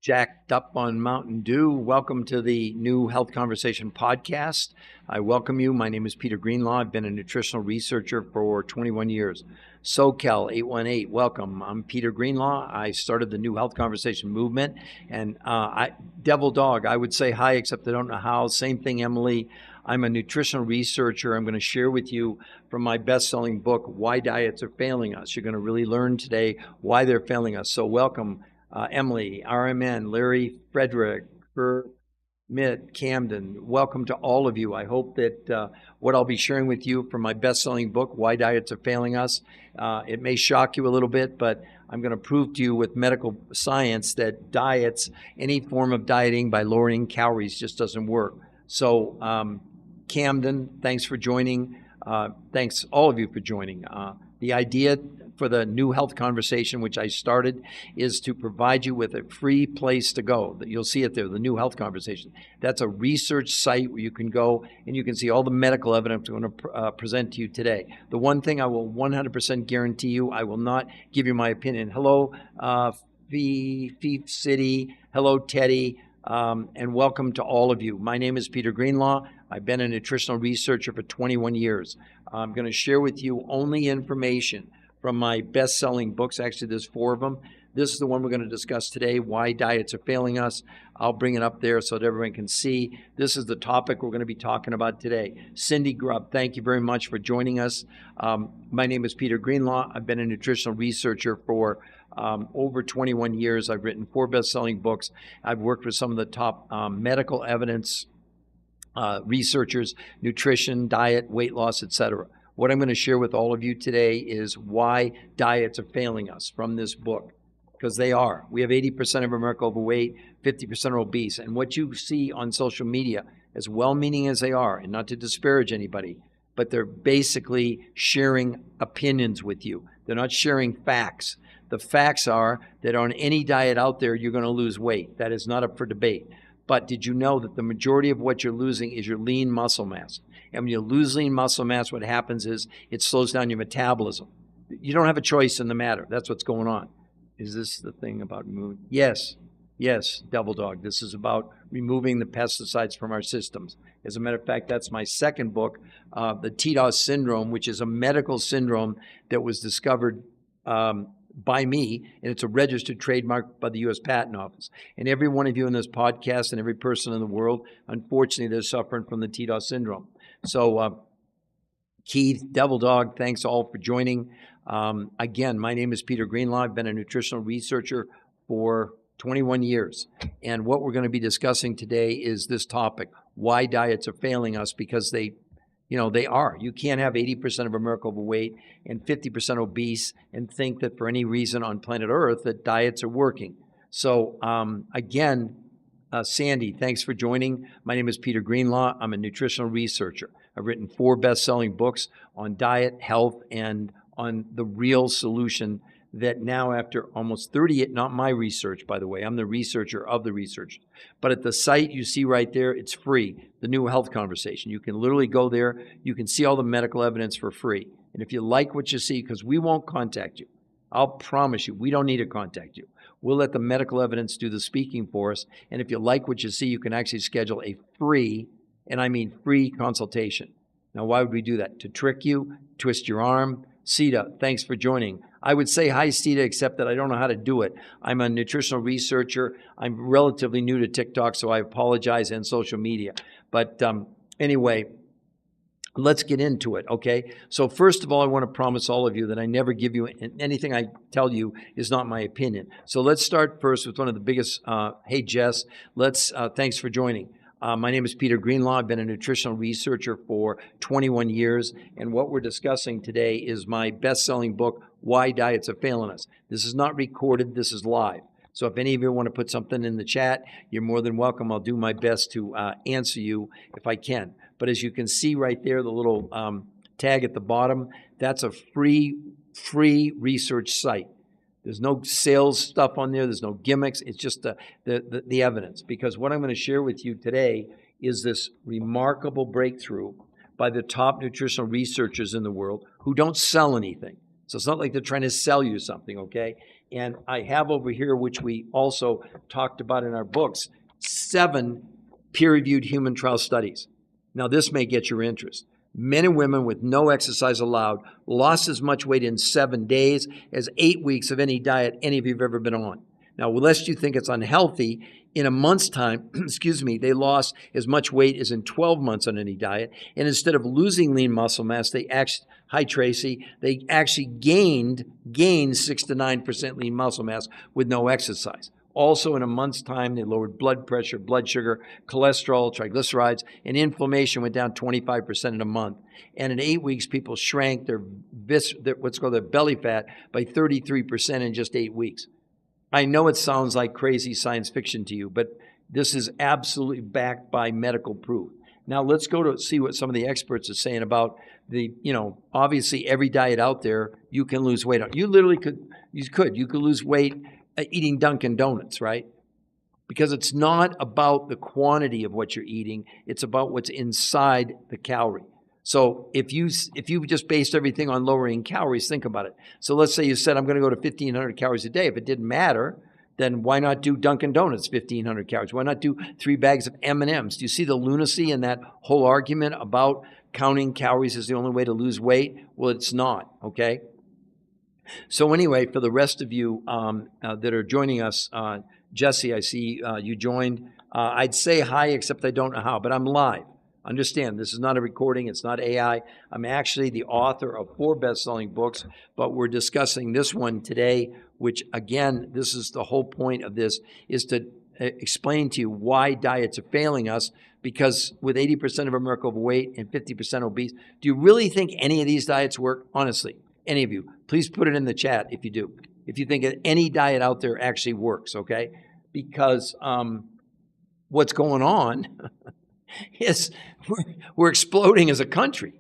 Jacked up on Mountain Dew. Welcome to the new Health Conversation podcast. I welcome you. My name is Peter Greenlaw. I've been a nutritional researcher for 21 years. SoCal 818, welcome. I'm Peter Greenlaw. I started the new Health Conversation movement. And Devil Dog, I would say hi, except I don't know how. Same thing, Emily. I'm a nutritional researcher. I'm going to share with you from my best-selling book, Why Diets Are Failing Us. You're going to really learn today why they're failing us. So welcome. Emily, RMN, Larry, Frederick, Mitt, Camden, welcome to all of you. I hope that what I'll be sharing with you from my best-selling book, Why Diets Are Failing Us, it may shock you a little bit, but I'm going to prove to you with medical science that diets, any form of dieting by lowering calories just doesn't work. So Camden, thanks for joining. Thanks all of you for joining. The idea for the new health conversation, which I started, is to provide you with a free place to go. You'll see it there, the new health conversation. That's a research site where you can go and you can see all the medical evidence I'm going to present to you today. The one thing I will 100% guarantee you, I will not give you my opinion. Hello, Fee City. Hello, Teddy. And welcome to all of you. My name is Peter Greenlaw. I've been a nutritional researcher for 21 years. I'm going to share with you only information from my best-selling books. Actually, there's 4 of them. This is the one we're going to discuss today, Why Diets Are Failing Us. I'll bring it up there so that everyone can see. This is the topic we're going to be talking about today. Cindy Grubb, thank you very much for joining us. My name is Peter Greenlaw. I've been a nutritional researcher for over 21 years. I've written 4 best-selling books. I've worked with some of the top medical evidence researchers, nutrition, diet, weight loss, etc. What I'm going to share with all of you today is why diets are failing us from this book, because they are. We have 80% of America overweight, 50% are obese. And what you see on social media, as well-meaning as they are, and not to disparage anybody, but they're basically sharing opinions with you. They're not sharing facts. The facts are that on any diet out there, you're going to lose weight. That is not up for debate. But did you know that the majority of what you're losing is your lean muscle mass? And when you lose lean muscle mass, what happens is it slows down your metabolism. You don't have a choice in the matter. That's what's going on. Is this the thing about mood? Yes, Devil Dog. This is about removing the pesticides from our systems. As a matter of fact, that's my second book, the TDOS syndrome, which is a medical syndrome that was discovered by me, and it's a registered trademark by the U.S. Patent Office. And every one of you in this podcast and every person in the world, unfortunately, they're suffering from the TDOS syndrome. So Keith, Devil Dog, thanks all for joining. Again, my name is Peter Greenlaw. I've been a nutritional researcher for 21 years. And what we're going to be discussing today is this topic, why diets are failing us, because they are. You can't have 80% of America overweight and 50% obese and think that for any reason on planet Earth that diets are working. So again, Sandy, thanks for joining. My name is Peter Greenlaw. I'm a nutritional researcher. I've written 4 best-selling books on diet, health, and on the real solution that now after almost 30, not my research, by the way, I'm the researcher of the research. But at the site you see right there, it's free, the new health conversation. You can literally go there. You can see all the medical evidence for free. And if you like what you see, because we won't contact you, I'll promise you, we don't need to contact you. We'll let the medical evidence do the speaking for us. And if you like what you see, you can actually schedule a free, and I mean free consultation. Now, why would we do that? To trick you, twist your arm. Sita, thanks for joining. I would say hi, Sita, except that I don't know how to do it. I'm a nutritional researcher. I'm relatively new to TikTok, so I apologize, and social media. But anyway, let's get into it, okay? So first of all, I want to promise all of you that I never give you anything I tell you is not my opinion. So let's start first with one of the biggest, hey, Jess, thanks for joining. My name is Peter Greenlaw. I've been a nutritional researcher for 21 years, and what we're discussing today is my best-selling book, Why Diets Are Failing Us. This is not recorded. This is live. So if any of you want to put something in the chat, you're more than welcome. I'll do my best to answer you if I can. But as you can see right there, the little tag at the bottom, that's a free research site. There's no sales stuff on there. There's no gimmicks. It's just the evidence. Because what I'm going to share with you today is this remarkable breakthrough by the top nutritional researchers in the world who don't sell anything. So it's not like they're trying to sell you something, okay? And I have over here, which we also talked about in our books, 7 peer-reviewed human trial studies. Now, this may get your interest. Men and women with no exercise allowed lost as much weight in 7 days as 8 weeks of any diet any of you have ever been on. Now, lest you think it's unhealthy, in a month's time, they lost as much weight as in 12 months on any diet. And instead of losing lean muscle mass, they actually gained 6 to 9% lean muscle mass with no exercise. Also, in a month's time, they lowered blood pressure, blood sugar, cholesterol, triglycerides, and inflammation went down 25% in a month. And in 8 weeks, people shrank their what's called their belly fat by 33% in just 8 weeks. I know it sounds like crazy science fiction to you, but this is absolutely backed by medical proof. Now let's go to see what some of the experts are saying about obviously every diet out there you can lose weight on. You literally could lose weight eating Dunkin' Donuts, right? Because it's not about the quantity of what you're eating, it's about what's inside the calorie. So if you just based everything on lowering calories, think about it. So let's say you said, I'm going to go to 1,500 calories a day. If it didn't matter, then why not do Dunkin' Donuts 1,500 calories? Why not do 3 bags of M&Ms? Do you see the lunacy in that whole argument about counting calories is the only way to lose weight? Well, it's not, okay? So anyway, for the rest of you that are joining us, Jesse, I see you joined. I'd say hi, except I don't know how, but I'm live. Understand, this is not a recording. It's not AI. I'm actually the author of 4 best-selling books, but we're discussing this one today, which, again, this is the whole point of this, is to explain to you why diets are failing us, because with 80% of America overweight and 50% obese, do you really think any of these diets work? Honestly, any of you, please put it in the chat if you do. If you think that any diet out there actually works, okay? Because what's going on is we're exploding as a country.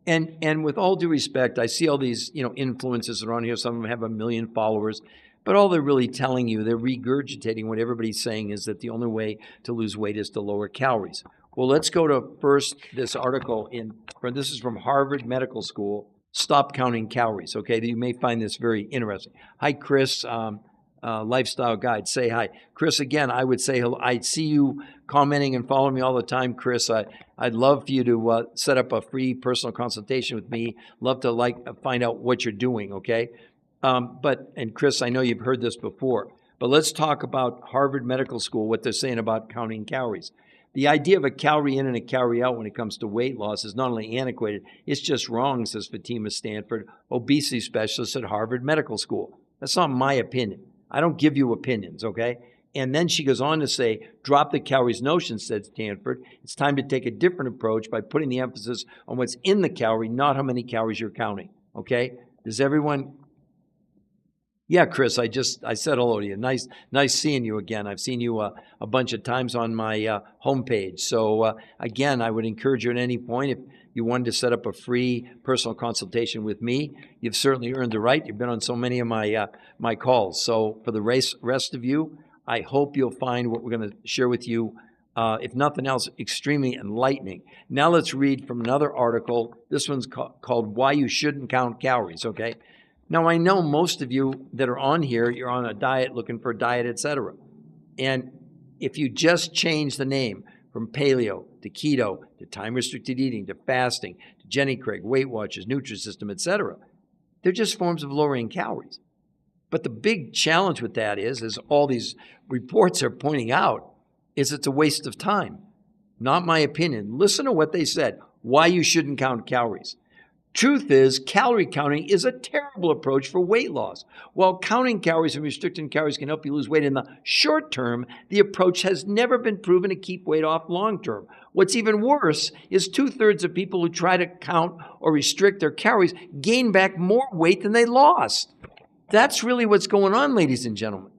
And with all due respect, I see all these influencers around here. Some of them have 1 million followers. But all they're really telling you, they're regurgitating what everybody's saying is that the only way to lose weight is to lower calories. Well, let's go to first this article. This is from Harvard Medical School. Stop counting calories, okay? You may find this very interesting. Hi, Chris, Lifestyle Guide. Say hi. Chris, again, I would say hello. I see you commenting and following me all the time, Chris. I'd love for you to set up a free personal consultation with me. Love to find out what you're doing, okay? And Chris, I know you've heard this before, but let's talk about Harvard Medical School, what they're saying about counting calories. The idea of a calorie in and a calorie out when it comes to weight loss is not only antiquated, it's just wrong, says Fatima Stanford, obesity specialist at Harvard Medical School. That's not my opinion. I don't give you opinions, okay? And then she goes on to say, drop the calories notion, said Stanford. It's time to take a different approach by putting the emphasis on what's in the calorie, not how many calories you're counting, okay? Does everyone... Yeah, Chris, I said hello to you. Nice seeing you again. I've seen you a bunch of times on my homepage. So again, I would encourage you at any point, if you wanted to set up a free personal consultation with me, you've certainly earned the right. You've been on so many of my calls. So for the rest of you, I hope you'll find what we're going to share with you, if nothing else, extremely enlightening. Now let's read from another article. This one's called Why You Shouldn't Count Calories, okay? Now, I know most of you that are on here, you're on a diet, looking for a diet, etc. And if you just change the name from paleo to keto to time-restricted eating to fasting to Jenny Craig, Weight Watchers, Nutrisystem, etc., they're just forms of lowering calories. But the big challenge with that is, as all these reports are pointing out, is it's a waste of time. Not my opinion. Listen to what they said, why you shouldn't count calories. Truth is, calorie counting is a terrible approach for weight loss. While counting calories and restricting calories can help you lose weight in the short term, the approach has never been proven to keep weight off long term. What's even worse is 2/3 of people who try to count or restrict their calories gain back more weight than they lost. That's really what's going on, ladies and gentlemen.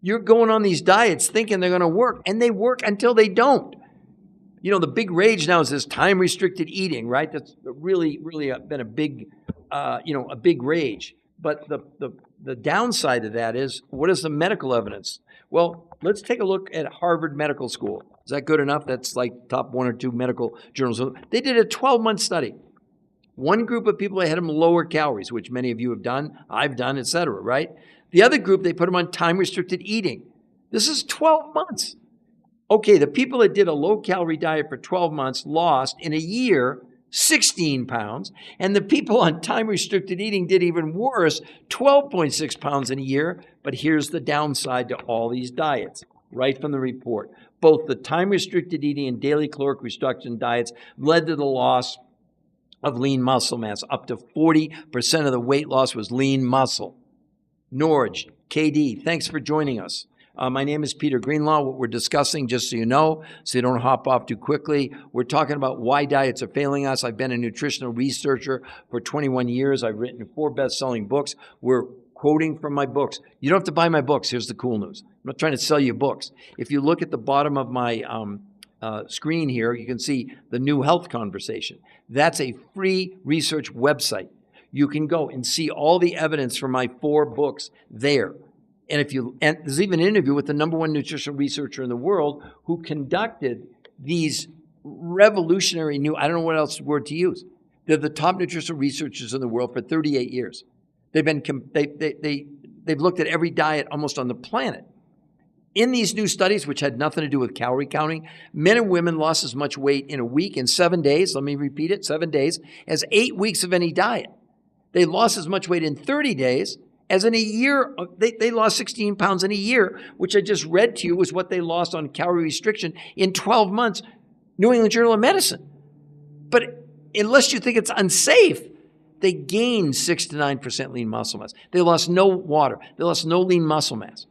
You're going on these diets thinking they're going to work, and they work until they don't. You know, the big rage now is this time-restricted eating, right? That's really been a big, a big rage. But the downside of that is, what is the medical evidence? Well, let's take a look at Harvard Medical School. Is that good enough? That's like top 1 or 2 medical journals. They did a 12-month study One group of people, they had them lower calories, which many of you have done, I've done, etc., right? The other group, they put them on time-restricted eating. This is 12 months. Okay, the people that did a low-calorie diet for 12 months lost, in a year, 16 pounds. And the people on time-restricted eating did even worse, 12.6 pounds in a year. But here's the downside to all these diets, right from the report. Both the time-restricted eating and daily caloric restriction diets led to the loss of lean muscle mass. Up to 40% of the weight loss was lean muscle. Norge, KD, thanks for joining us. My name is Peter Greenlaw. What we're discussing, just so you know, so you don't hop off too quickly, we're talking about why diets are failing us. I've been a nutritional researcher for 21 years. I've written 4 best-selling books. We're quoting from my books. You don't have to buy my books. Here's the cool news. I'm not trying to sell you books. If you look at the bottom of my screen here, you can see the New Health Conversation. That's a free research website. You can go and see all the evidence from my 4 books there. And there's even an interview with the #1 nutritional researcher in the world who conducted these revolutionary I don't know what else word to use. They're the top nutritional researchers in the world for 38 years. They've looked at every diet almost on the planet. In these new studies, which had nothing to do with calorie counting, men and women lost as much weight in a week, in 7 days, let me repeat it, 7 days, as 8 weeks of any diet. They lost as much weight in 30 days as in a year. They lost 16 pounds in a year, which I just read to you was what they lost on calorie restriction in 12 months, New England Journal of Medicine. But unless you think it's unsafe, they gained 6 to 9% lean muscle mass. They lost no water. They lost no lean muscle mass.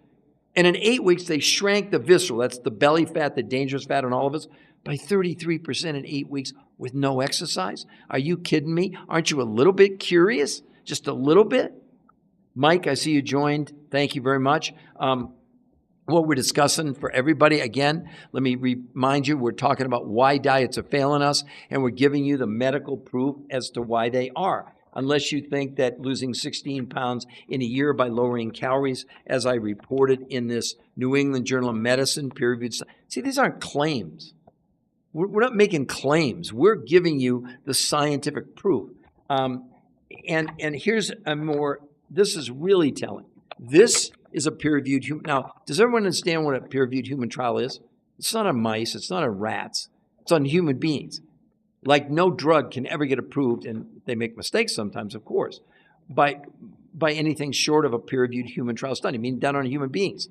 And in 8 weeks, they shrank the visceral, that's the belly fat, the dangerous fat in all of us, by 33% in 8 weeks with no exercise. Are you kidding me? Aren't you a little bit curious? Just a little bit? Mike, I see you joined. Thank you very much. What we're discussing for everybody, again, let me remind you, we're talking about why diets are failing us, and we're giving you the medical proof as to why they are. Unless you think that losing 16 pounds in a year by lowering calories, as I reported in this New England Journal of Medicine peer-reviewed study. See, these aren't claims. We're not making claims. We're giving you the scientific proof. And here's a more, this is really telling. This is a peer-reviewed human. Now, does everyone understand what a peer-reviewed human trial is? It's not on mice. It's not on rats. It's on human beings. Like no drug can ever get approved, and they make mistakes sometimes, of course, by anything short of a peer-reviewed human trial study, meaning done on human beings.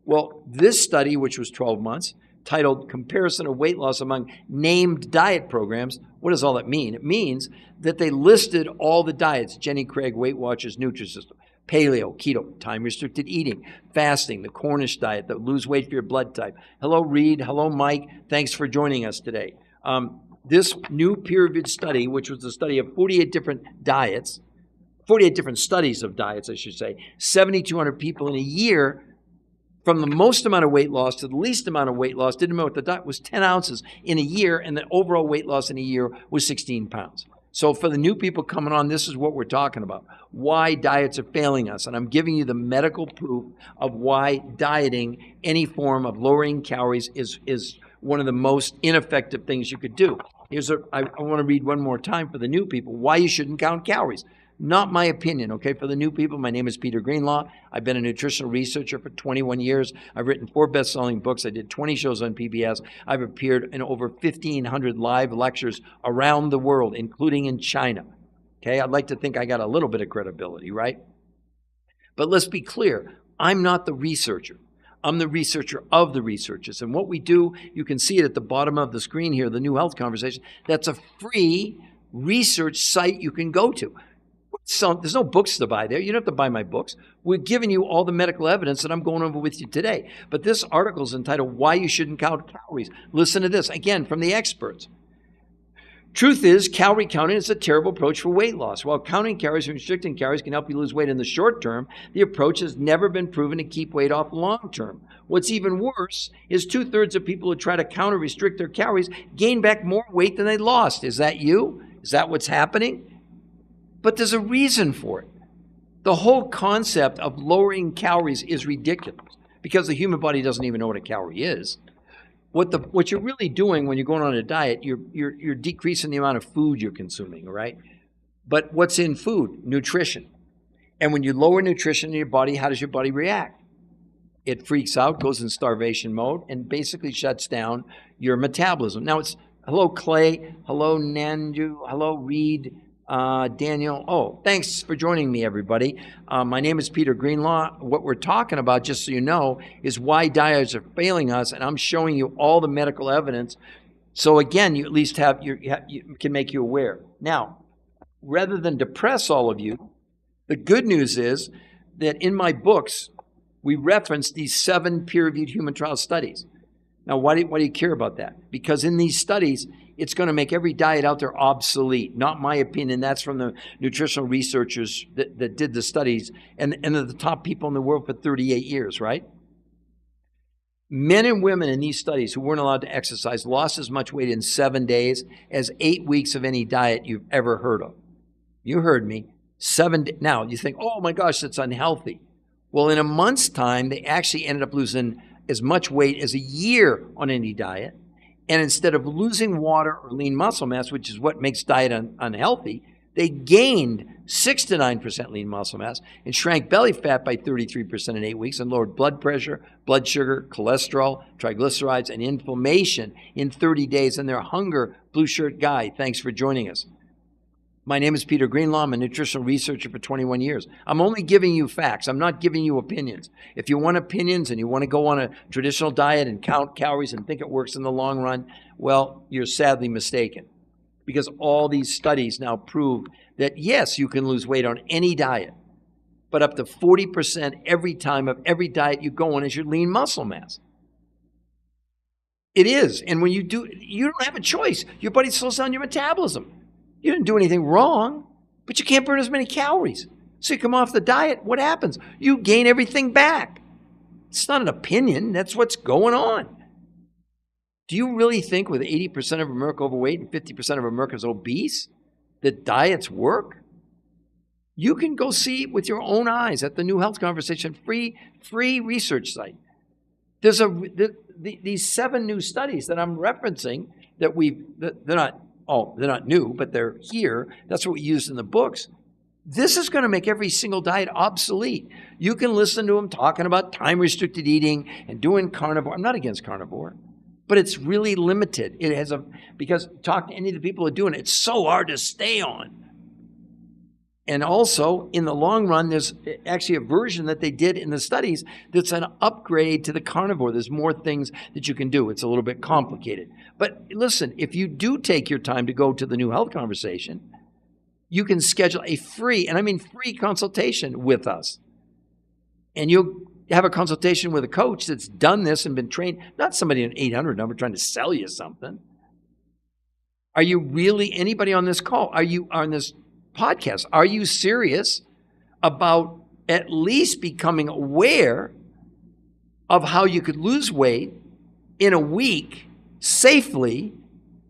Well, this study, which was 12 months, titled Comparison of Weight Loss Among Named Diet Programs, what does all that mean? It means that they listed all the diets, Jenny Craig, Weight Watchers, Nutrisystem, paleo, keto, time-restricted eating, fasting, the Cornish diet, the lose weight for your blood type. Hello, Reed. Hello, Mike. Thanks for joining us today. This new peer-reviewed study, which was a study of 48 different diets, 48 different studies of diets, I should say, 7,200 people in a year, from the most amount of weight loss to the least amount of weight loss, didn't know what the diet was, 10 ounces in a year, and the overall weight loss in a year was 16 pounds. So for the new people coming on, this is what we're talking about, why diets are failing us. And I'm giving you the medical proof of why dieting, any form of lowering calories, is one of the most ineffective things you could do. I want to read one more time for the new people, why you shouldn't count calories. Not my opinion, okay? For the new people, my name is Peter Greenlaw. I've been a nutritional researcher for 21 years. I've written 4 best-selling books. I did 20 shows on PBS. I've appeared in over 1,500 live lectures around the world, including in China. Okay? I'd like to think I got a little bit of credibility, right? But let's be clear. I'm not the researcher. I'm the researcher of the researchers. And what we do, you can see it at the bottom of the screen here, the New Health Conversation. That's a free research site you can go to. So there's no books to buy there. You don't have to buy my books. We're giving you all the medical evidence that I'm going over with you today. But this article is entitled, Why You Shouldn't Count Calories. Listen to this, again, from the experts. Truth is, calorie counting is a terrible approach for weight loss. While counting calories and restricting calories can help you lose weight in the short term, the approach has never been proven to keep weight off long term. What's even worse is 2/3 of people who try to count or restrict their calories gain back more weight than they lost. Is that you? Is that what's happening? But there's a reason for it. The whole concept of lowering calories is ridiculous because the human body doesn't even know what a calorie is. What you're really doing when you're going on a diet, you're decreasing the amount of food you're consuming, right? But what's in food? Nutrition. And when you lower nutrition in your body, how does your body react? It freaks out, goes in starvation mode, and basically shuts down your metabolism. Now it's hello Clay, hello Nandu, hello Reed, Daniel. Oh, thanks for joining me, everybody. My name is Peter Greenlaw. What we're talking about, just so you know, is why diets are failing us, and I'm showing you all the medical evidence. So again, you at least you can make you aware. Now, rather than depress all of you, the good news is that in my books, we reference these 7 peer-reviewed human trial studies. Now, why do you care about that? Because in these studies, it's going to make every diet out there obsolete. Not my opinion. That's from the nutritional researchers that did the studies, and they're the top people in the world for 38 years, right? Men and women in these studies who weren't allowed to exercise lost as much weight in 7 days as 8 weeks of any diet you've ever heard of. You heard me. 7 days. Now, you think, oh my gosh, that's unhealthy. Well, in a month's time, they actually ended up losing as much weight as a year on any diet. And instead of losing water or lean muscle mass, which is what makes diet unhealthy, they gained 6 to 9% lean muscle mass and shrank belly fat by 33% in 8 weeks and lowered blood pressure, blood sugar, cholesterol, triglycerides, and inflammation in 30 days. And their hunger, blue shirt guy, thanks for joining us. My name is Peter Greenlaw. I'm a nutritional researcher for 21 years. I'm only giving you facts. I'm not giving you opinions. If you want opinions and you want to go on a traditional diet and count calories and think it works in the long run, well, you're sadly mistaken. Because all these studies now prove that, yes, you can lose weight on any diet, but up to 40% every time of every diet you go on is your lean muscle mass. It is. And when you do, you don't have a choice. Your body slows down your metabolism. You didn't do anything wrong, but you can't burn as many calories. So you come off the diet, what happens? You gain everything back. It's not an opinion. That's what's going on. Do you really think with 80% of America overweight and 50% of Americans obese that diets work? You can go see with your own eyes at the New Health Conversation free research site. There's these 7 new studies that I'm referencing that they're not new, but they're here. That's what we used in the books. This is going to make every single diet obsolete. You can listen to them talking about time-restricted eating and doing carnivore. I'm not against carnivore, but it's really limited. Because talk to any of the people who are doing it, it's so hard to stay on. And also, in the long run, there's actually a version that they did in the studies that's an upgrade to the carnivore. There's more things that you can do. It's a little bit complicated. But listen, if you do take your time to go to the New Health Conversation, you can schedule a free, and I mean free consultation with us. And you'll have a consultation with a coach that's done this and been trained, not somebody in an 800 number trying to sell you something. Are you really, anybody on this call, are you on this podcast, are you serious about at least becoming aware of how you could lose weight in a week safely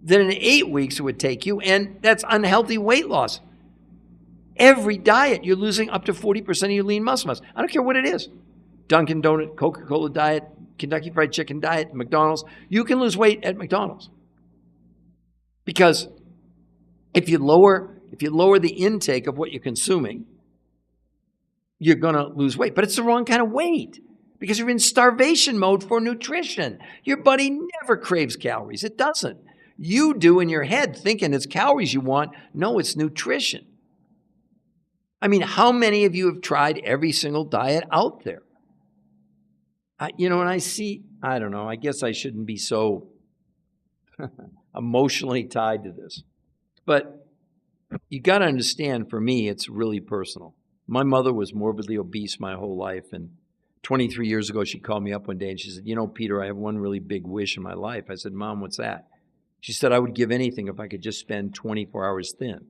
than in 8 weeks it would take you? And that's unhealthy weight loss. Every diet, you're losing up to 40% of your lean muscle mass. I don't care what it is. Dunkin' Donut, Coca-Cola diet, Kentucky Fried Chicken diet, McDonald's. You can lose weight at McDonald's. Because if you lower the intake of what you're consuming, you're going to lose weight. But it's the wrong kind of weight because you're in starvation mode for nutrition. Your body never craves calories. It doesn't. You do in your head thinking it's calories you want. No, it's nutrition. I mean, how many of you have tried every single diet out there? And I don't know, I guess I shouldn't be so emotionally tied to this. But you got to understand, for me, it's really personal. My mother was morbidly obese my whole life. And 23 years ago, she called me up one day and she said, Peter, I have one really big wish in my life. I said, Mom, what's that? She said, I would give anything if I could just spend 24 hours thin.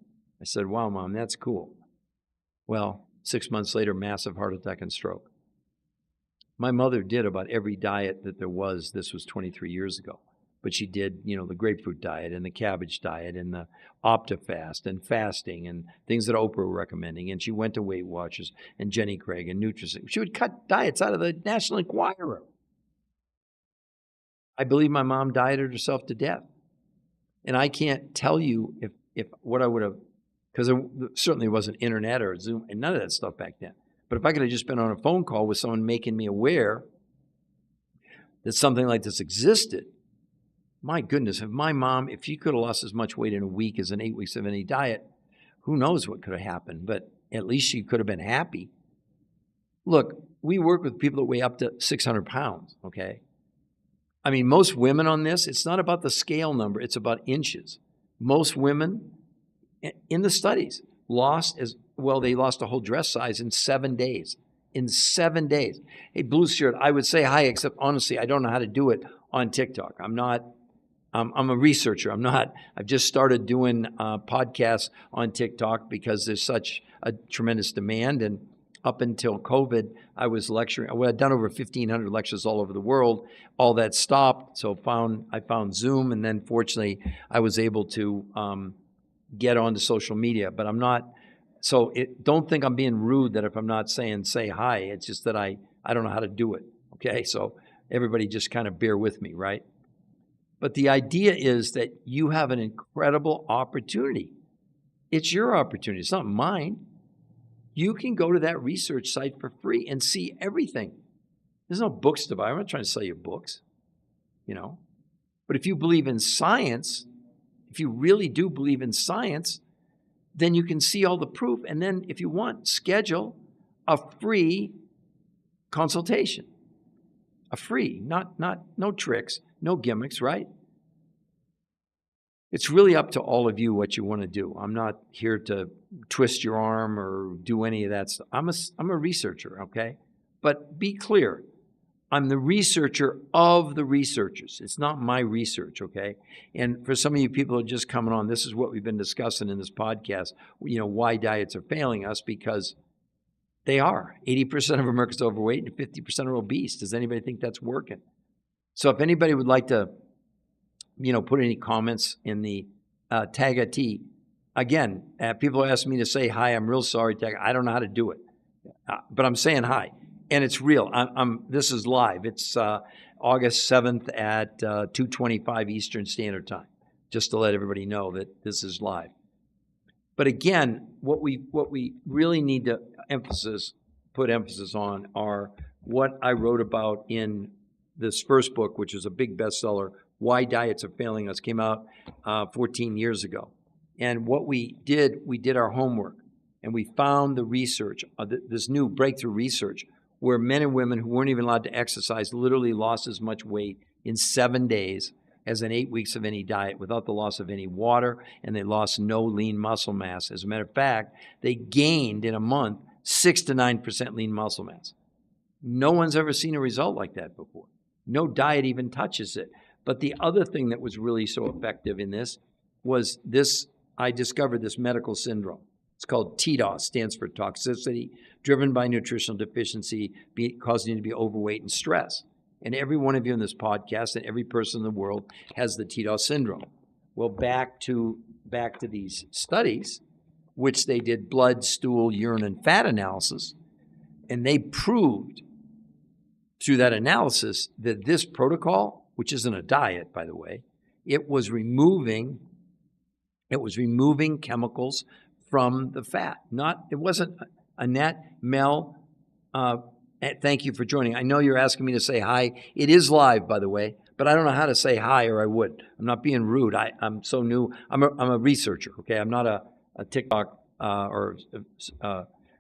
I said, wow, Mom, that's cool. Well, 6 months later, massive heart attack and stroke. My mother did about every diet that there was. This was 23 years ago. But she did, the grapefruit diet and the cabbage diet and the OptiFast and fasting and things that Oprah were recommending. And she went to Weight Watchers and Jenny Craig and Nutrisystem. She would cut diets out of the National Enquirer. I believe my mom dieted herself to death. And I can't tell you if what I would have because there certainly wasn't internet or Zoom and none of that stuff back then. But if I could have just been on a phone call with someone making me aware that something like this existed, my goodness, if she could have lost as much weight in a week as in 8 weeks of any diet, who knows what could have happened, but at least she could have been happy. Look, we work with people that weigh up to 600 pounds, okay? I mean, most women on this, it's not about the scale number, it's about inches. Most women in the studies lost they lost a whole dress size in 7 days. In 7 days. Hey, Blue Shirt, I would say hi, except honestly, I don't know how to do it on TikTok. I'm a researcher. I've just started doing podcasts on TikTok because there's such a tremendous demand. And up until COVID, I was lecturing. Well, I'd done over 1,500 lectures all over the world. All that stopped. So I found Zoom. And then fortunately, I was able to get onto social media. But I'm not. So don't think I'm being rude that if I'm not saying say hi. It's just that I don't know how to do it. Okay. So everybody just kind of bear with me, right? But the idea is that you have an incredible opportunity. It's your opportunity. It's not mine. You can go to that research site for free and see everything. There's no books to buy. I'm not trying to sell you books, But if you believe in science, if you really do believe in science, then you can see all the proof. And then if you want, schedule a free consultation. A free, no tricks, no gimmicks, right? It's really up to all of you what you want to do. I'm not here to twist your arm or do any of that stuff. I'm a researcher, okay? But be clear, I'm the researcher of the researchers. It's not my research, okay? And for some of you people who are just coming on, this is what we've been discussing in this podcast, why diets are failing us, because they are. 80% of Americans are overweight and 50% are obese. Does anybody think that's working? So if anybody would like to, put any comments in the tag a T. Again, people ask me to say hi. I'm real sorry, tag. I don't know how to do it, but I'm saying hi, and it's real. This is live. It's August 7th at 2:25 Eastern Standard Time. Just to let everybody know that this is live. But again, what we really need to put emphasis on are what I wrote about in this first book, which is a big bestseller, Why Diets Are Failing Us, came out 14 years ago. And what we did our homework, and we found the research, this new breakthrough research, where men and women who weren't even allowed to exercise literally lost as much weight in 7 days as in 8 weeks of any diet without the loss of any water, and they lost no lean muscle mass. As a matter of fact, they gained in a month 6 to 9% lean muscle mass. No one's ever seen a result like that before. No diet even touches it. But the other thing that was really so effective in this was I discovered this medical syndrome. It's called TDOS, stands for toxicity, driven by nutritional deficiency, causing you to be overweight and stress. And every one of you in this podcast and every person in the world has the TDOS syndrome. Well, back to these studies, which they did blood, stool, urine, and fat analysis, and they proved through that analysis that this protocol, which isn't a diet, by the way, it was removing chemicals from the fat. It wasn't Annette, Mel, thank you for joining. I know you're asking me to say hi. It is live, by the way, but I don't know how to say hi, or I would. I'm not being rude. I'm so new. I'm a researcher, okay? I'm not a TikTok or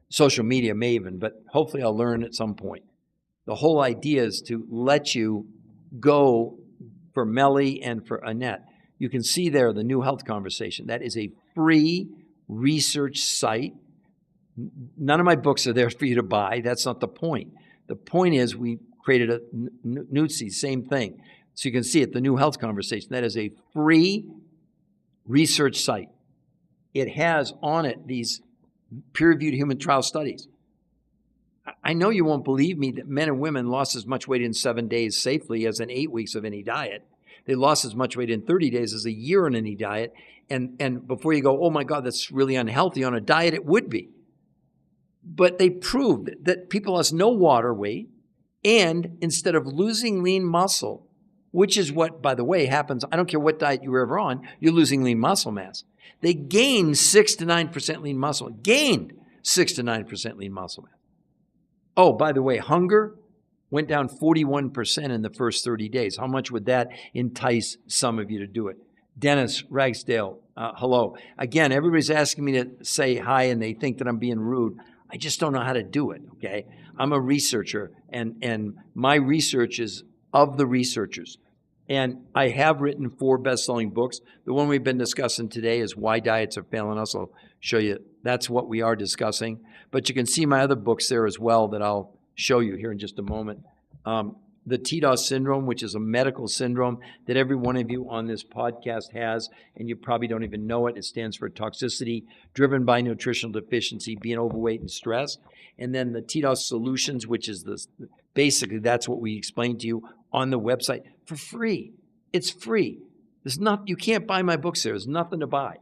social media maven, but hopefully I'll learn at some point. The whole idea is to let you go for Melly and for Annette. You can see there the New Health Conversation. That is a free research site. None of my books are there for you to buy. That's not the point. The point is we created a NUTSI, same thing. So you can see it, the New Health Conversation. That is a free research site. It has on it these peer-reviewed human trial studies. I know you won't believe me that men and women lost as much weight in 7 days safely as in 8 weeks of any diet. They lost as much weight in 30 days as a year on any diet. And before you go, oh my God, that's really unhealthy on a diet, it would be. But they proved that people lost no water weight, and instead of losing lean muscle, which is what, by the way, happens. I don't care what diet you were ever on, you're losing lean muscle mass. They gained 6 to 9% lean muscle, gained 6 to 9% lean muscle mass. Oh, by the way, hunger went down 41% in the first 30 days. How much would that entice some of you to do it? Dennis Ragsdale, hello. Again, everybody's asking me to say hi and they think that I'm being rude. I just don't know how to do it, okay? I'm a researcher and my research is of the researchers. And I have written 4 best-selling books. The one we've been discussing today is Why Diets Are Failing Us. I'll show you. That's what we are discussing. But you can see my other books there as well that I'll show you here in just a moment. The TDOS syndrome, which is a medical syndrome that every one of you on this podcast has, and you probably don't even know it. It stands for toxicity driven by nutritional deficiency, being overweight and stress. And then the TDOS solutions, which is basically that's what we explained to you on the website for free. It's free. You can't buy my books there. There's nothing to buy.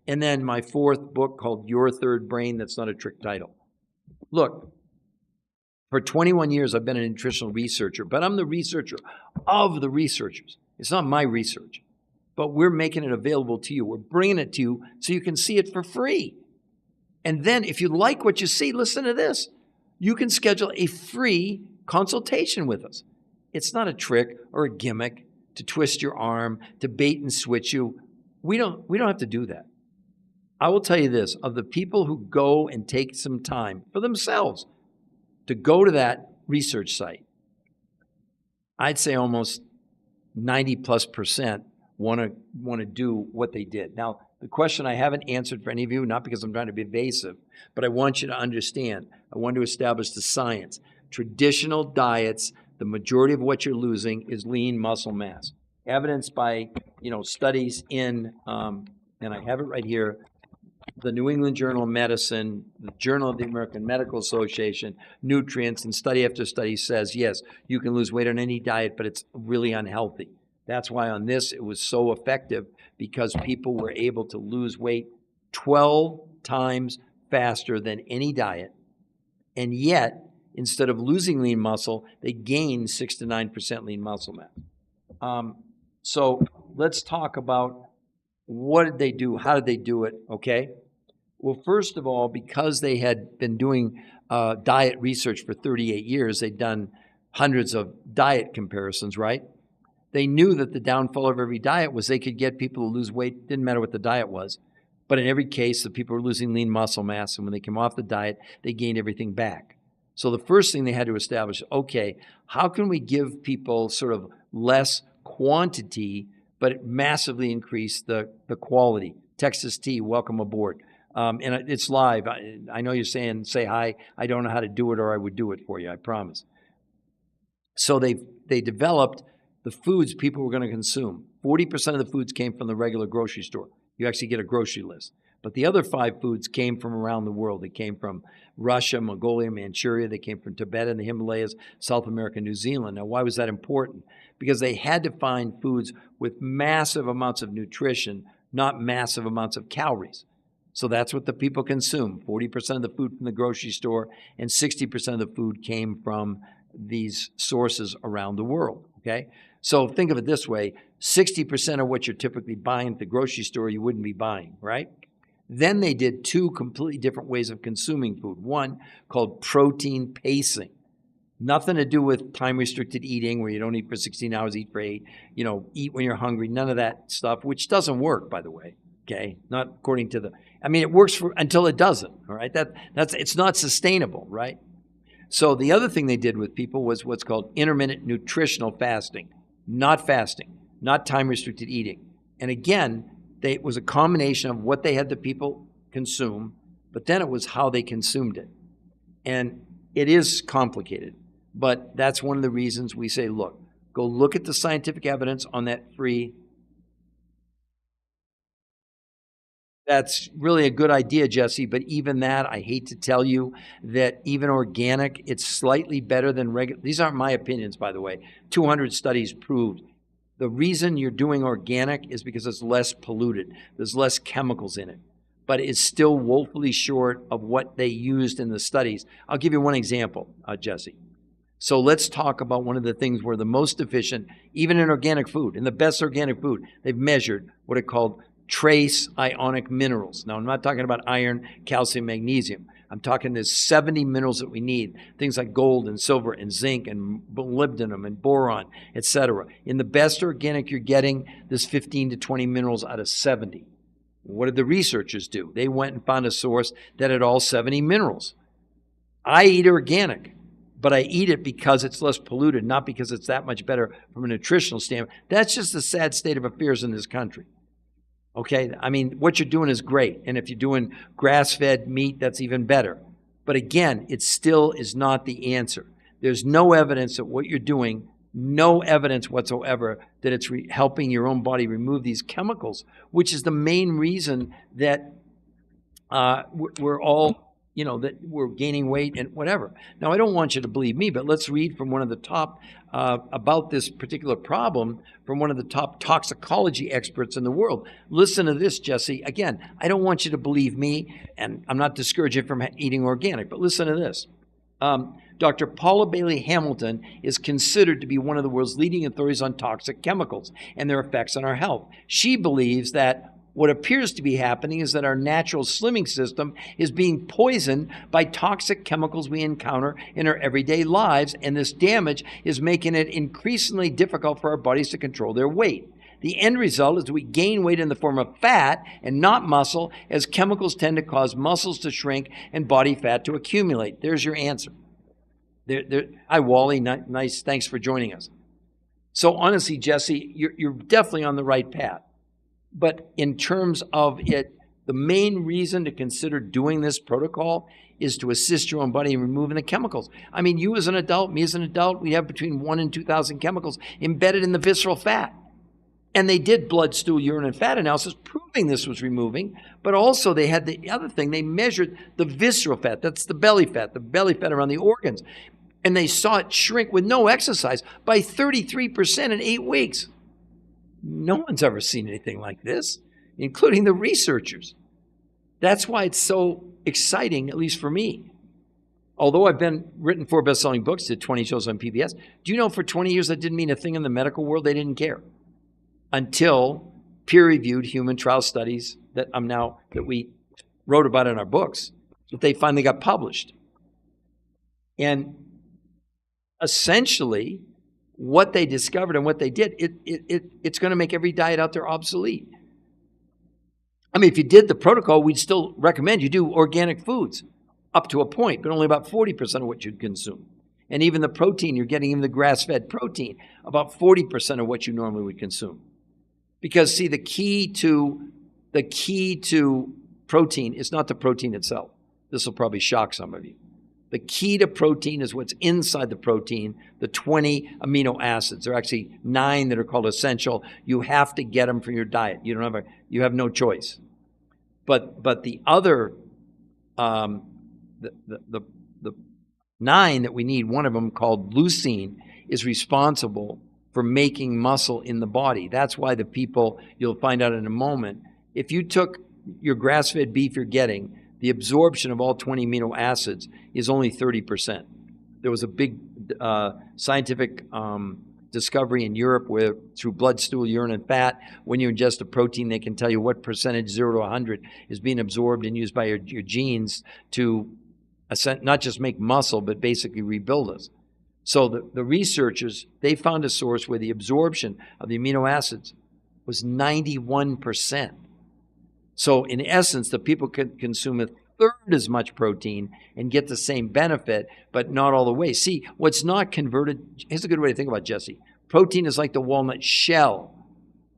And then my 4th book called Your Third Brain. That's not a trick title. Look, for 21 years, I've been a nutritional researcher, but I'm the researcher of the researchers. It's not my research, but we're making it available to you. We're bringing it to you so you can see it for free. And then if you like what you see, listen to this. You can schedule a free consultation with us. It's not a trick or a gimmick to twist your arm, to bait and switch you. We don't have to do that. I will tell you this, of the people who go and take some time for themselves to go to that research site, I'd say almost 90+% want to do what they did. Now, the question I haven't answered for any of you, not because I'm trying to be evasive, but I want you to understand. I want to establish the science. Traditional diets, the majority of what you're losing is lean muscle mass. Evidenced by, studies in, and I have it right here, the New England Journal of Medicine, the Journal of the American Medical Association, Nutrients, and study after study says, yes, you can lose weight on any diet, but it's really unhealthy. That's why on this it was so effective, because people were able to lose weight 12 times faster than any diet. And yet, instead of losing lean muscle, they gained 6 to 9% lean muscle mass. So let's talk about what did they do? How did they do it? Okay. Well, first of all, because they had been doing diet research for 38 years, they'd done hundreds of diet comparisons, right? They knew that the downfall of every diet was they could get people to lose weight. Didn't matter what the diet was. But in every case, the people were losing lean muscle mass. And when they came off the diet, they gained everything back. So the first thing they had to establish, okay, how can we give people sort of less quantity, but it massively increase the quality? Texas T, welcome aboard. And it's live. I know you're saying, say hi. I don't know how to do it, or I would do it for you, I promise. So they developed the foods people were going to consume. 40% of the foods came from the regular grocery store. You actually get a grocery list. But the other 5 foods came from around the world. They came from Russia, Mongolia, Manchuria. They came from Tibet and the Himalayas, South America, New Zealand. Now, why was that important? Because they had to find foods with massive amounts of nutrition, not massive amounts of calories. So that's what the people consume. 40% of the food from the grocery store and 60% of the food came from these sources around the world, okay? So think of it this way, 60% of what you're typically buying at the grocery store you wouldn't be buying, right? Then they did 2 completely different ways of consuming food. One called protein pacing. Nothing to do with time-restricted eating where you don't eat for 16 hours, eat for 8, eat when you're hungry, none of that stuff, which doesn't work, by the way, okay? Not according to it works until it doesn't, all right? It's not sustainable, right? So the other thing they did with people was what's called intermittent nutritional fasting, not time-restricted eating. And again, it was a combination of what they had the people consume, but then it was how they consumed it. And it is complicated, but that's one of the reasons we say, look, go look at the scientific evidence on that free. That's really a good idea, Jesse, but even that, I hate to tell you that even organic, it's slightly better than regular. These aren't my opinions, by the way. 200 studies proved the reason you're doing organic is because it's less polluted. There's less chemicals in it, but it's still woefully short of what they used in the studies. I'll give you one example, Jesse. So let's talk about one of the things we're the most deficient, even in organic food. In the best organic food, they've measured what are called trace ionic minerals. Now, I'm not talking about iron, calcium, magnesium. I'm talking there's 70 minerals that we need, things like gold and silver and zinc and molybdenum and boron, etc. In the best organic you're getting, there's 15 to 20 minerals out of 70. What did the researchers do? They went and found a source that had all 70 minerals. I eat organic, but I eat it because it's less polluted, not because it's that much better from a nutritional standpoint. That's just the sad state of affairs in this country. Okay, I mean, what you're doing is great. And if you're doing grass-fed meat, that's even better. But again, it still is not the answer. There's no evidence that what you're doing, no evidence whatsoever that it's helping your own body remove these chemicals, which is the main reason that we're all, that we're gaining weight and whatever. Now, I don't want you to believe me, but let's read from one of the top, about this particular problem, from one of the top toxicology experts in the world. Listen to this, Jesse. Again, I don't want you to believe me, and I'm not discouraging from eating organic, but listen to this. Dr. Paula Bailey Hamilton is considered to be one of the world's leading authorities on toxic chemicals and their effects on our health. She believes that what appears to be happening is that our natural slimming system is being poisoned by toxic chemicals we encounter in our everyday lives, and this damage is making it increasingly difficult for our bodies to control their weight. The end result is that we gain weight in the form of fat and not muscle, as chemicals tend to cause muscles to shrink and body fat to accumulate. There's your answer. Hi, Wally. Nice. Thanks for joining us. So honestly, Jesse, you're definitely on the right path. But in terms of it, the main reason to consider doing this protocol is to assist your own body in removing the chemicals. I mean, you as an adult, me as an adult, we have between 1,000 and 2,000 chemicals embedded in the visceral fat. And they did blood, stool, urine, and fat analysis proving this was removing. But also they had the other thing, they measured the visceral fat. That's the belly fat around the organs. And they saw it shrink with no exercise by 33% in 8 weeks. No one's ever seen anything like this, including the researchers. That's why it's so exciting, at least for me. Although I've written 4 best-selling books, did 20 shows on PBS, do you know for 20 years that didn't mean a thing in the medical world? They didn't care. Until peer-reviewed human trial studies that we wrote about in our books, that they finally got published. And essentially, what they discovered and what they did, it's going to make every diet out there obsolete. I mean, if you did the protocol, we'd still recommend you do organic foods up to a point, but only about 40% of what you'd consume. And even the protein, you're getting even the grass-fed protein, about 40% of what you normally would consume. Because, see, the key to protein is not the protein itself. This will probably shock some of you. The key to protein is what's inside the protein, the 20 amino acids. There are actually 9 that are called essential. You have to get them from your diet. You have no choice. But the other, the 9 that we need, one of them called leucine, is responsible for making muscle in the body. That's why the people, you'll find out in a moment, if you took your grass-fed beef you're getting, the absorption of all 20 amino acids is only 30%. There was a big scientific discovery in Europe where through blood, stool, urine, and fat, when you ingest a protein, they can tell you what percentage, 0 to 100, is being absorbed and used by your genes to not just make muscle, but basically rebuild us. So the researchers, they found a source where the absorption of the amino acids was 91%. So in essence, the people could consume 1/3 as much protein and get the same benefit, but not all the way. See, what's not converted, here's a good way to think about it, Jesse. Protein is like the walnut shell.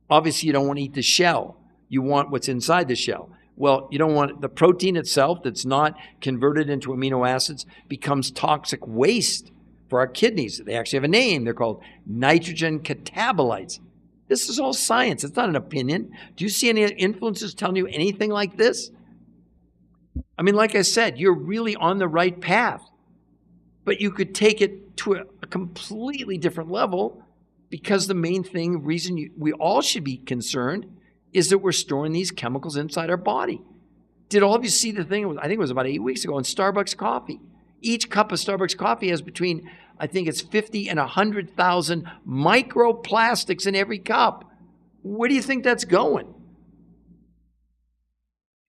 Obviously, you don't want to eat the shell. You want what's inside the shell. Well, you don't want the protein itself that's not converted into amino acids becomes toxic waste for our kidneys. They actually have a name. They're called nitrogen catabolites. This is all science. It's not an opinion. Do you see any influencers telling you anything like this? I mean, like I said, you're really on the right path. But you could take it to a completely different level, because the main reason we all should be concerned is that we're storing these chemicals inside our body. Did all of you see the thing? I think it was about 8 weeks ago in Starbucks coffee. Each cup of Starbucks coffee has between I think it's 50 and 100,000 microplastics in every cup. Where do you think that's going?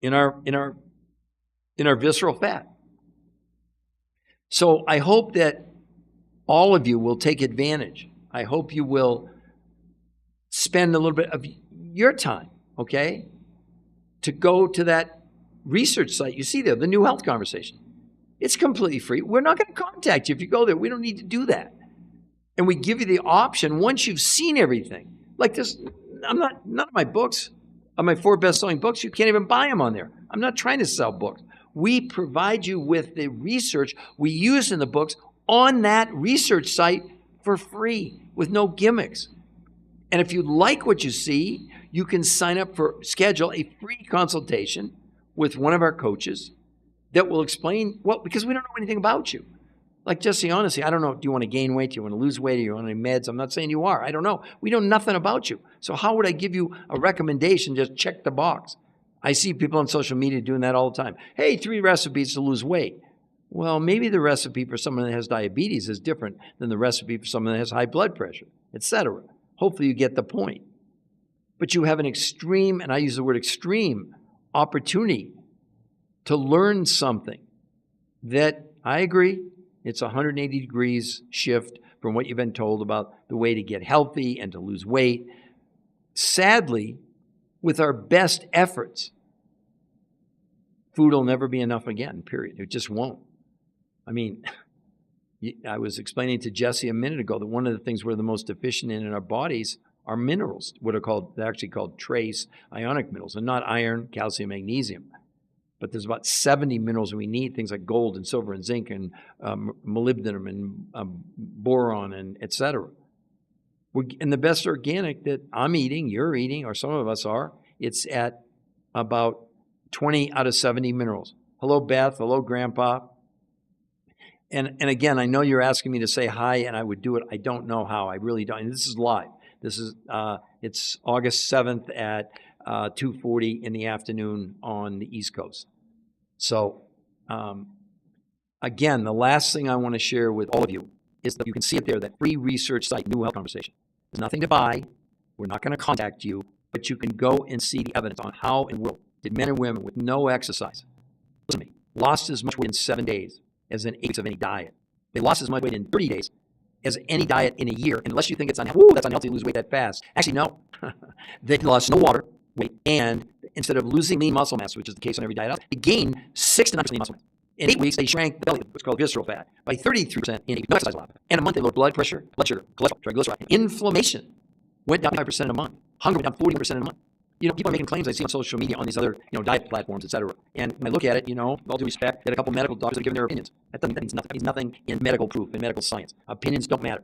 In our visceral fat. So I hope that all of you will take advantage. I hope you will spend a little bit of your time, okay, to go to that research site. You see there, the New Health Conversation. It's completely free. We're not going to contact you if you go there. We don't need to do that. And we give you the option once you've seen everything. Like this, none of my books, of my 4 best-selling books, you can't even buy them on there. I'm not trying to sell books. We provide you with the research we use in the books on that research site for free with no gimmicks. And if you like what you see, you can schedule a free consultation with one of our coaches that will explain, because we don't know anything about you. Like Jesse, honestly, I don't know, do you want to gain weight? Do you want to lose weight? Are you on any meds? I'm not saying you are. I don't know. We know nothing about you. So how would I give you a recommendation? Just check the box. I see people on social media doing that all the time. Hey, 3 recipes to lose weight. Well, maybe the recipe for someone that has diabetes is different than the recipe for someone that has high blood pressure, etc. Hopefully you get the point. But you have an extreme, and I use the word extreme, opportunity to learn something that, I agree, it's a 180 degrees shift from what you've been told about the way to get healthy and to lose weight. Sadly, with our best efforts, food will never be enough again, period. It just won't. I mean, I was explaining to Jesse a minute ago that one of the things we're the most deficient in our bodies are minerals, they're actually called trace ionic minerals, and not iron, calcium, magnesium. But there's about 70 minerals we need, things like gold and silver and zinc and molybdenum and boron and et cetera. And the best organic that I'm eating, you're eating, or some of us are, it's at about 20 out of 70 minerals. Hello, Beth. Hello, Grandpa. And again, I know you're asking me to say hi, and I would do it. I don't know how. I really don't. And this is live. It's August 7th at 2:40 in the afternoon on the East Coast. So, again, the last thing I want to share with all of you is that you can see it there, that free research site, New Health Conversation. There's nothing to buy. We're not going to contact you, but you can go and see the evidence on how and what did men and women with no exercise, listen to me, lost as much weight in 7 days as in 8 weeks of any diet. They lost as much weight in 30 days as any diet in a year, unless you think it's unhealthy. That's unhealthy to lose weight that fast. Actually, no. They lost no water weight, and instead of losing lean muscle mass, which is the case on every diet, they gained 6 to 9% lean muscle mass. In 8 weeks, they shrank the belly, what's called visceral fat, by 33% in 8 weeks. No exercise allowed. And a month, they lowered blood pressure, blood sugar, cholesterol, triglyceride. Inflammation went down 5% in a month. Hunger went down 40% in a month. You know, people are making claims I see on social media on these other, diet platforms, et cetera. And when I look at it, with all due respect, that a couple medical doctors are giving their opinions. That means nothing. It means nothing in medical proof, in medical science. Opinions don't matter.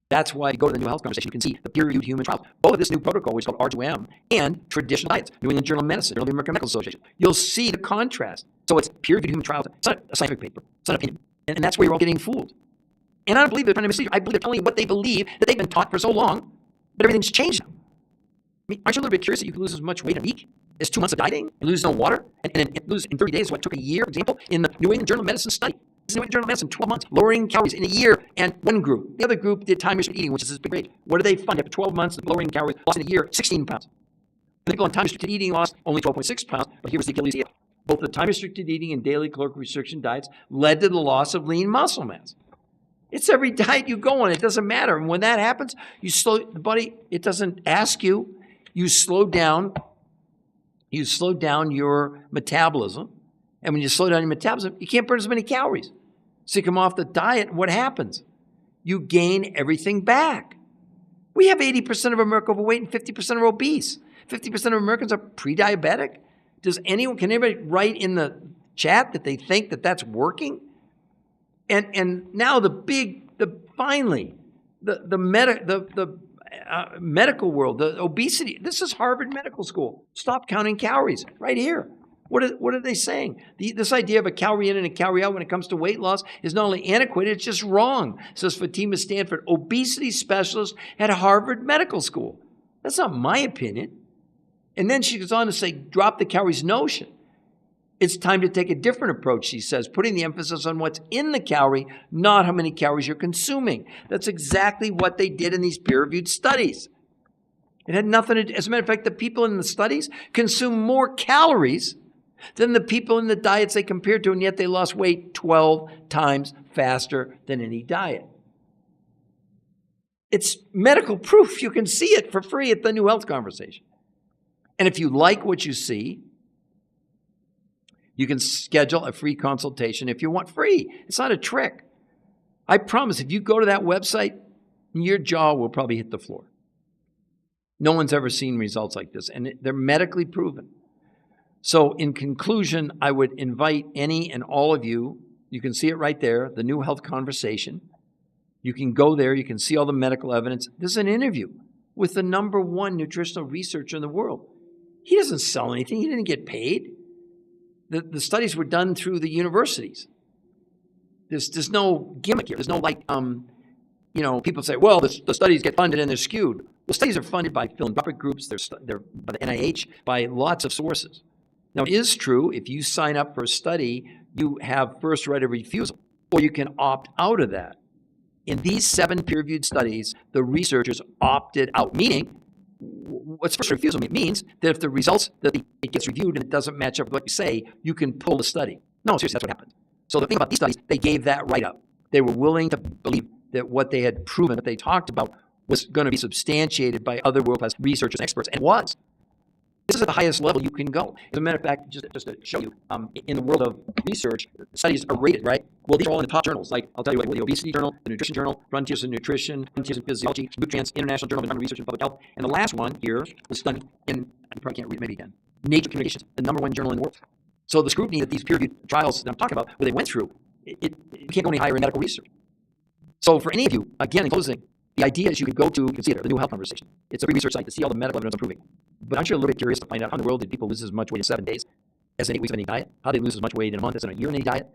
That's why you go to the New Health Conversation. You can see the peer-reviewed human trials. Both of this new protocol, which is called R2M, and traditional diets, New England Journal of Medicine, Journal of the American Medical Association. You'll see the contrast. So it's peer-reviewed human trials. It's not a scientific paper. It's not an opinion. And that's where you're all getting fooled. And I don't believe they're trying to mislead you. I believe they're telling you what they believe, that they've been taught for so long, but everything's changed now. I mean, aren't you a little bit curious that you can lose as much weight in a week as 2 months of dieting and lose no water? And lose in 30 days what took a year, for example, in the New England Journal of Medicine study. This is New England Journal of Medicine, 12 months, lowering calories in a year, and one group. The other group did time-restricted eating, which is this big rate. What do they find? After 12 months of lowering calories, lost in a year 16 pounds. The people on time-restricted eating lost only 12.6 pounds, but here's the Achilles heel. Both the time-restricted eating and daily caloric restriction diets led to the loss of lean muscle mass. It's every diet you go on. It doesn't matter. And when that happens, the body, it doesn't ask you. You slow down your metabolism. And when you slow down your metabolism, you can't burn as many calories. So you come off the diet, what happens? You gain everything back. We have 80% of America overweight and 50% are obese. 50% of Americans are pre-diabetic. Can anybody write in the chat that they think that that's working? And now the medical world, the obesity. This is Harvard Medical School. Stop counting calories right here. What are they saying? This idea of a calorie in and a calorie out when it comes to weight loss is not only antiquated, it's just wrong, says Fatima Stanford, obesity specialist at Harvard Medical School. That's not my opinion. And then she goes on to say, drop the calories notion. It's time to take a different approach, she says, putting the emphasis on what's in the calorie, not how many calories you're consuming. That's exactly what they did in these peer-reviewed studies. It had nothing to do, as a matter of fact, the people in the studies consume more calories than the people in the diets they compared to, and yet they lost weight 12 times faster than any diet. It's medical proof. You can see it for free at the New Health Conversation. And if you like what you see, you can schedule a free consultation if you want. Free. It's not a trick. I promise if you go to that website, your jaw will probably hit the floor. No one's ever seen results like this, and they're medically proven. So in conclusion, I would invite any and all of you, you can see it right there, the New Health Conversation. You can go there, you can see all the medical evidence. This is an interview with the #1 nutritional researcher in the world. He doesn't sell anything, he didn't get paid. The studies were done through the universities. There's no gimmick here. There's no people say, well, the studies get funded and they're skewed. Well, studies are funded by philanthropic groups, they're by the NIH, by lots of sources. Now, it is true, if you sign up for a study, you have first right of refusal, or you can opt out of that. In these 7 peer-reviewed studies, the researchers opted out, meaning, what's first refusal mean? It means that if the results, that it gets reviewed and it doesn't match up with what you say, you can pull the study. No, seriously, that's what happens. So the thing about these studies, they gave that right up. They were willing to believe that what they had proven, that they talked about, was going to be substantiated by other world-class researchers and experts, and was. This is at the highest level you can go. As a matter of fact, just to show you, in the world of research, studies are rated, right? Well, these are all in the top journals. Like, I'll tell you, the Obesity Journal, the Nutrition Journal, Frontiers in Nutrition, Frontiers in Physiology, Nutrients, International Journal of Environmental Research and Public Health. And the last one here was done in, I probably can't read it maybe again, Nature Communications, the #1 journal in the world. So the scrutiny that these peer-reviewed trials that I'm talking about, where they went through, you can't go any higher in medical research. So for any of you, again, in closing, the idea is you can see it, the New Health Conversation. It's a free research site to see all the medical evidence improving. But aren't you a little bit curious to find out how in the world did people lose as much weight in 7 days as in 8 weeks of any diet? How did they lose as much weight in a month as in a year in any diet?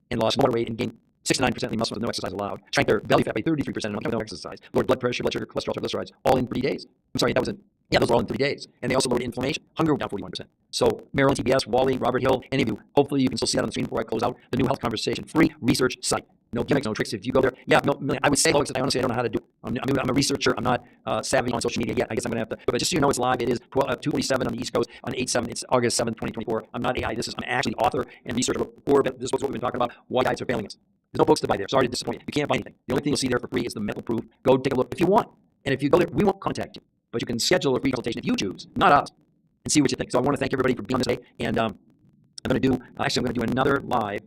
And lost more weight and gained 6 to 9% lean muscle with no exercise allowed. Shrank their belly fat by 33% in a month with no exercise. Lowered blood pressure, blood sugar, cholesterol, triglycerides, all in 3 days. I'm sorry, those were all in 3 days. And they also lowered inflammation. Hunger down 41%. So Marilyn, TBS, Wally, Robert Hill, any of you, hopefully you can still see that on the screen before I close out. The New Health Conversation, free research site. No gimmicks, no tricks. If you go there, I would say, I honestly don't know how to do it. I'm a researcher. I'm not savvy on social media yet. I guess I'm going to have to. But just so you know, it's live. It is 2:47 on the East Coast on 8/7. It's August 7th, 2024. I'm not AI. I'm actually author and researcher. This is what we've been talking about. Why diets are failing us. There's no books to buy there. Sorry to disappoint you. You can't buy anything. The only thing you'll see there for free is the medical proof. Go take a look if you want. And if you go there, we won't contact you. But you can schedule a free consultation if you choose, not us, and see what you think. So I want to thank everybody for being on this day. And I'm going to do another live